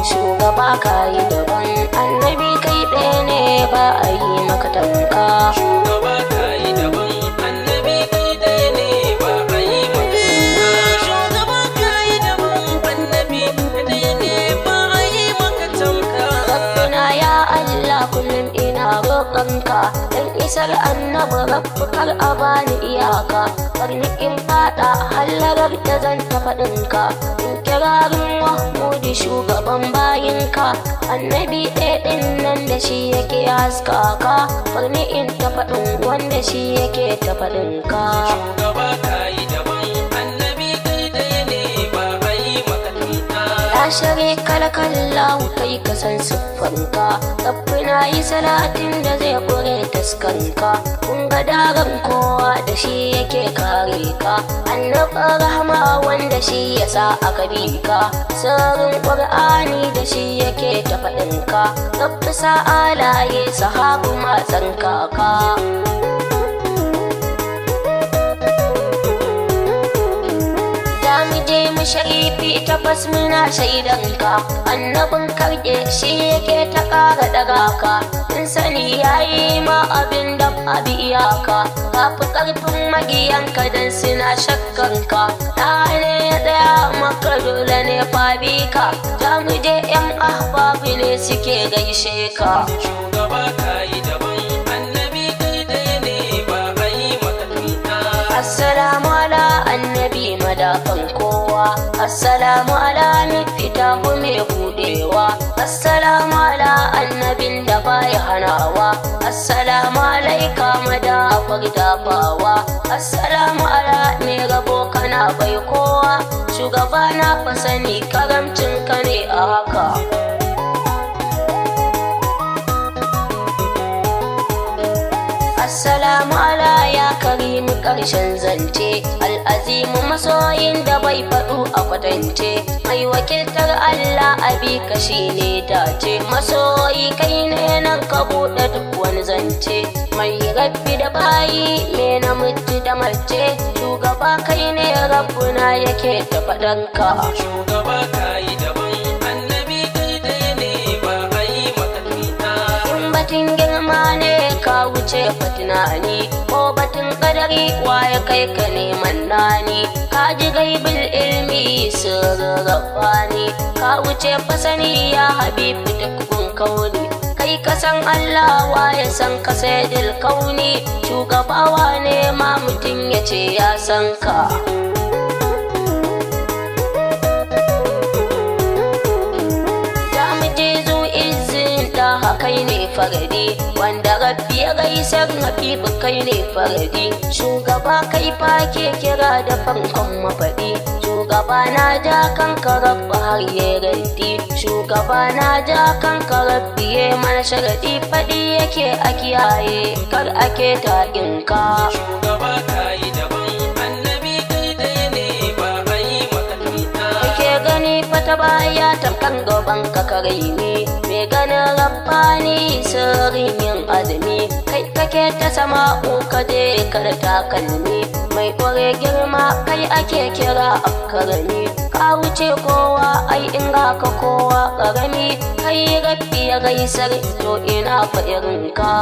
Shugaba Kayi daban, annabi kai ɗaya ne ba a yi maka tamka. Shugaba Kayi daban, annabi kai ɗaya ne ba a yi maka tamka. Shugaba Kayi daban, annabi kai ɗaya ne ba a yi maka tamka. Rabbina ya Allah kullum ina roƙonka, dan isar annabi rabbi kar a bani iyaka. Karni in faɗa hallarar da zan ta faɗinka, in kirarin Muhammadu shugaban bayinka. Annabi ɗaya ɗin nan da shi yake haskaka, karni in ta faɗin wanda shi yake ta faɗinka. Shugaba Kayi daban, annabi kai ɗaya ne ba a yi maka tamka. Ya sharika lakallahu kai ka san siffanka, rabbina yi salatin da zai kure taskanka. Kun ga daren kowa da shi yake kare ka, annabin rahama wanda shi ya sa aka bi ka. Sirrin ƙur'ani da shi yake ta faɗinka, rabbi sa'alaye sahabu matsan kaka. Sharifi tabbas muna shaidanka, annabin karɗe shi yake ta ƙara ɗaga ka. In sani yayi ma abin da abi iyaka, kafi ƙarfin magiyanka dan suna shakkanka. Ta ne ya tsaya maka dole ne fabi ka, ta muje yan ahbabi ne suke gaishe ka. Shugaba Kayi daban, annabi kai ɗaya ne ba a yi maka tamka. Assalamu ala annabi madafan kowa, assalamu ala mafita mai budewa, assalamu ala annabin da baya hanawa, assalamu alaika madafar dafawa, assalamu ala mai rabo kana bai kowa. Shugaba na fa sani karamcin ka ne a haka. Assalamu ala ya karimu ƙarshen zance, al'azimu masoyin da bai faɗu a kwatance, mai wakiltar Allah abi ka shi ne dace. Masoyi kai ne nan ka buɗe duk wani zance, mai rabbi da bayi me na mutu da mace. Shugaba kai ne rabbuna yake ta faɗanka. Shugaba Kayi daban, annabi kai ɗaya ne ba a yi maka tamka. In batun girma ne ka wuce fatinani, ko batun kadari waye kai ka neman nani. Ka ji gaibul ilmi sirrin rabbani, ka wuce fasani ya habibu dukkan kauni. Kai ka san Allah waye san ka saidil kauni, shugabawa ne ma mutum ya ce ya san ka. Kai ne faradi wanda rabbi ya gaisar habibu kai ne faradi. Shugaba kai fa ke kira da farkon mafaɗi, shugaba na ja kanka rabbi har ya raddi. Shugaba na ja kanka rabbi ya mana sharadi, faɗi yake a kiyaye kar ake taƙinka. Shugaba Kayi daban, annabi kai ɗaya ne ba a yi maka tamka. Kake gani fata baya tamkan gaban ka kare ne, mai ganin rabbani sirrin yin azumi. Kai kake ta sama ka je kar takalmi, mai ƙware girma kai ake kira akarami. Ka wuce kowa ai in ga ka kowa ƙarami, kai rabbi ya gaisar to ina fa irin ka.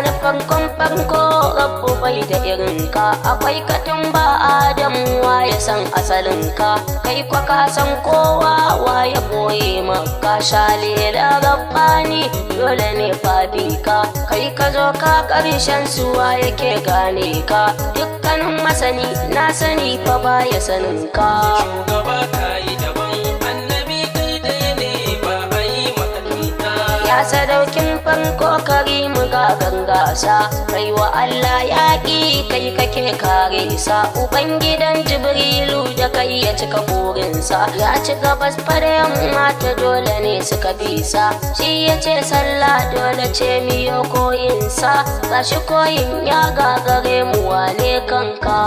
Na farkon farko rabbu bai da irinka, akwai katin ba Adamu waye san asalinka. Kai kwa ka san kowa waye boye maka, shalela rabbani dole ne fabika. Kai ka zo ka ƙarshen suwa yake gane ka, dukkanin masani na sani fa baya saninka. Shugaba Kayi daban, annabi kai ɗaya ne ba a yi maka tamka. Ya sadaukin farko karimu ga gangasa, kai wa Allah yaƙi kai kake kare sa. Ubangidan Jibrilu da kai ya cika burinsa, ya ci gabas fada yamma ta dole ne suka bisa. Shi ya ce sallah dole ce miyo koyinsa, gashi koyin ya gagare mu wane kanka.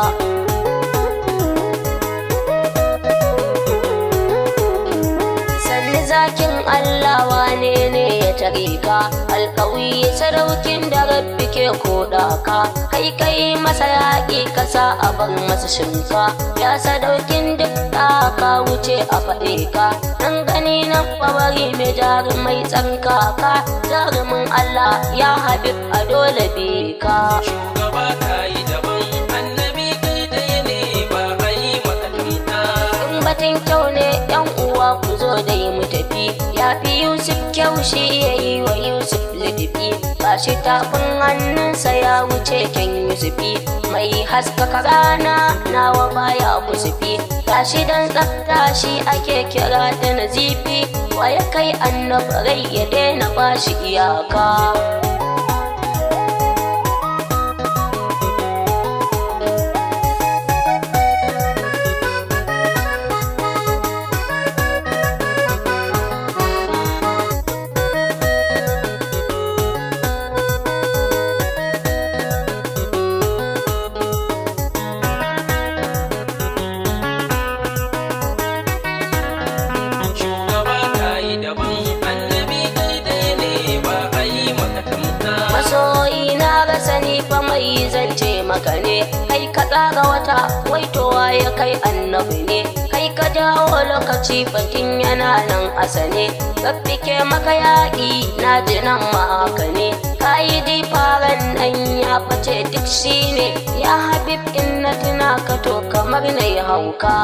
Allah wane ne ya tare ka, alƙawi sadaukin da rabbi ke koda ka, kai masa yaƙi kasa a bar masa shinka, ya sadaukin duk da ka wuce a faɗe ka, nan gani nan ɓawari mai jarumai tsanka ka, jarumin Allah ya habib a dole bi ka. Shugaba Kayi daban annabi kai ɗaya ne ba a yi maka tamka. In batun kyau ne yan uwa ku zo dai mu tafi, ya fi Yusuf kyau shi ya yi wa Yusuf lidifi, ba shi tafin hannunsa ya wuce kyan Yusufi, mai haskaka rana nawa baya kusufi, ga shi dan tsafta shi ake kira da nazifi, wa ya kai annabi rai ya daina ba shi iyaka. Zance maka ne kai ka tsara wata waitowa ya kai annabi ne, kai ka jawo lokaci bakin yana nan asane, gaffike maka yaƙi na jinan ma haka ne, kayi di faran nan ya face duk shi ne, ya habib in na tuna ka to kamar na yi hauka.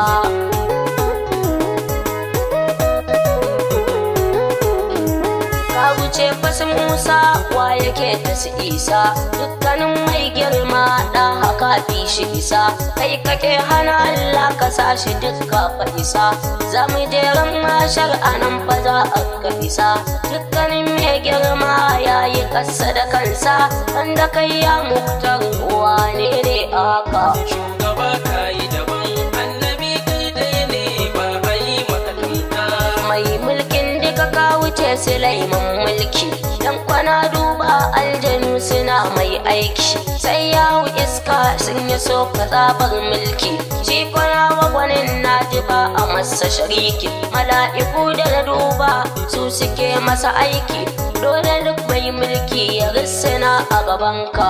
Ka wuce fasin Musa wa yake ta su Isa, dukkanin mai girma da haka fi shi isa, kai kake hana Allah ka sa shi dukka fa isa, za mu jeran mashar anan fa za a ka isa, dukkanin mai girma ya yi ƙasa da kansa, wanda kai ya muktar wane ne aka. Shugaba Kayi daban annabi kai ɗaya ne ba a yi maka tamka. Mai mulkin duka ka wuce Sulaiman mulki, dan kwana duba aljanu suna mai aiki, sai yawo iska sun yi so ka tsabar mulki, shi kwana wagwanin na ji ba a masa shariki, mala'iku da na duba su suke masa aiki, dole duk mai mulki ya rissina a gabanka.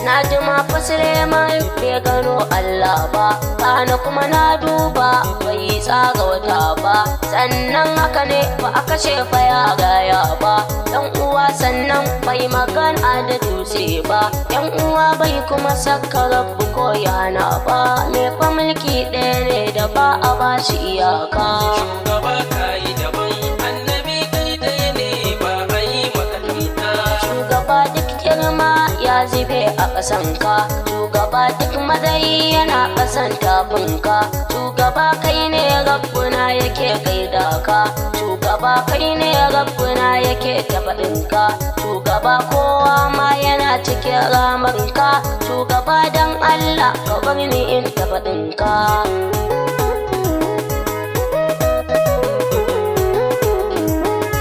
Na ji ma fasire mai bai gano Allah ba, kana kuma na duba bai tsaga wata ba, sannan haka ne ba a kashe fa ya gaya ba, yan uwa sannan bai magana da dutse ba, yan uwa bai kuma saka rabu ko yana ba, me fa mulki ɗaya ne da ba a ba shi iyaka. Shugaba Kayi daban annabi kai ɗaya ne ba a yi maka tamka. Shugaba duk girma ya zube a ƙasanka, shugaba duk matsayi yana ƙasan tafinka, shugaba kai ne rabbuna yake gaida ka, shugaba kai ne rabbuna yake tafaɗinka, shugaba kowa ma yana cikin ramarka, shugaba dan Allah ka bar ni in tafaɗinka.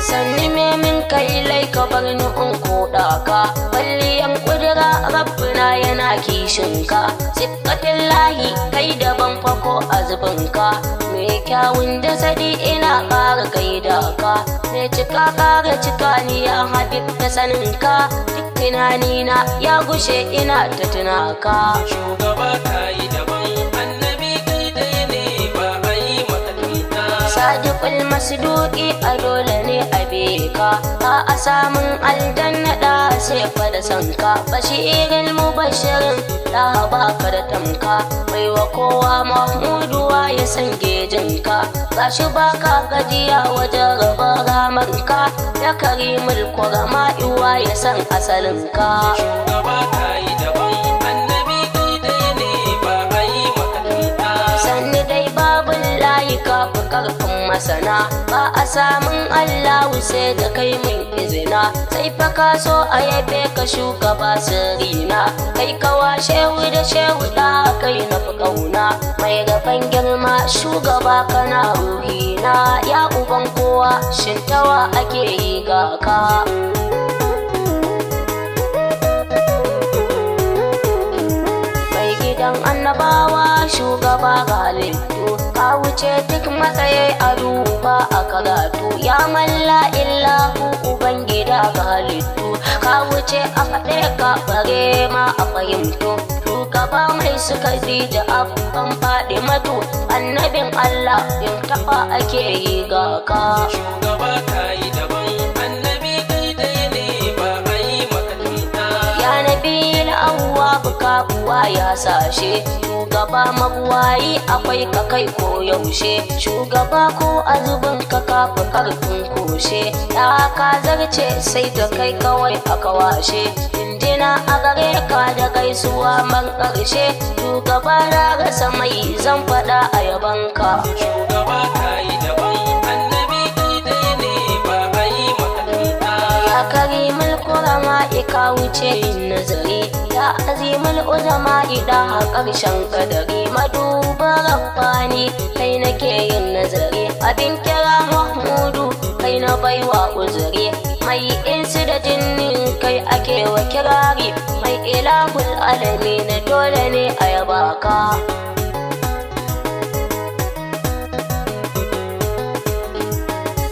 Sanni me min kai lai ka bar ni in koɗa ka, kwalliyan ƙudura rabbuna yana kishinka, sifatin lahi kai daban fako a zubinka, mai kyawun da sadi ina ƙara gaida ka, mai cika ƙara cika ni ya habib da saninka, duk tunanina ya gushe ina ta tunaka. Shugaba Kayi daban annabi kai ɗaya ne ba a yi maka tamka. Sadiqul masduqi a dole ne a beka, ba a samun aljanna da sai fa da sanka, bashirin mubashirin da baka da tamka, mai wa kowa mahmuduwa ya san gejinka, gashi baka gajiya wajen raba ramarka, ya karimul kurama iwa ya san asalinka. Shugaba Kayi daban annabi kai ɗaya ne ba a yi maka tamka. Sanni dai babun layi kafi karfin masana, ba a samun Allahu sai da kai min izina, sai fa ka so a yabe ka shugaba sirrina, kai ka washe da shehu da kai na fi ƙauna, mai gaban girma shugaba kana ruhina, ya uban kowa shintawa ake yi ga ka. Mai gidan annabawa shugaba ga halittu, ka wuce duk matsayi a duba a karatu. Ya malla illahu ubangida ga halittu, ka wuce a faɗe ka bare ma a fahimto. Shugaba mai suka da afan faɗi matu, annabin Allah in taɓa ake yi ga ka. Shugaba kayi daban, annabi kai ɗaya ne ba a yi maka tamka. Ya nabi awwa buka kuwa ya sashe, shugaba mabuwayi akwai ka kai ko yaushe. Shugaba ko azubin ka kafa karfin kushe, ya ka zarce sai da kai kawai aka washe. Jinjina a gare ka da gaisuwa man ƙarshe, shugaba na rasa mai zan faɗa a yabanka. Shugaba kayi daban, annabi kai ɗaya ne ba a yi maka tamka. Ya karimul kurama ka wuce yin nazari, ya azimul uzama ida a ƙarshen kadari. Maduba rabbani kai nake yin nazari, abin kira Muhammadu kai na baiwa uzuri. Mai insu da jinnin kai ake wa kirari, mai ilahul alami na dole ne a yaba ka.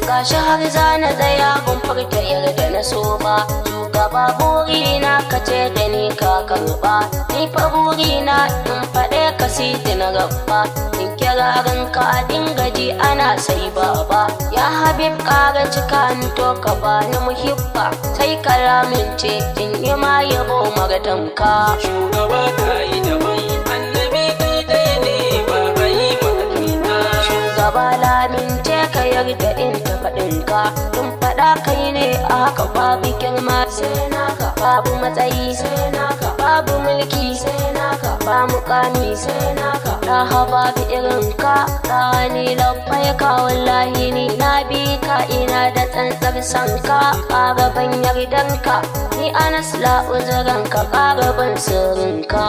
Gashi har zana tsaya gun furta yarda na so ba, shugaba burina ka ce da ni ka karba. Ni fa burina in faɗe ka siti na gaba, in kirarin ka dinga ji ana sai baba. Ya habib ƙara cika to ka bani muhibba, sai kalamin ce in yi ma yabo mara tamka. Shugaba kayi daban, annabi kai ɗaya ne ba a yi maka tamka. Shugaba lamin ce ka yarda in ta faɗinka, in faɗa kai ne a haka babu girma sai naka, babu matsayi sai naka, babu mulki sai naka, ba mukami sai naka. Raha babu irinka, rani labbai ka wallahi ni na bi ka, ina da tsantsar sanka, ƙaraban yardanka. Ni Anas la uzuranka, ƙaraban sirrinka.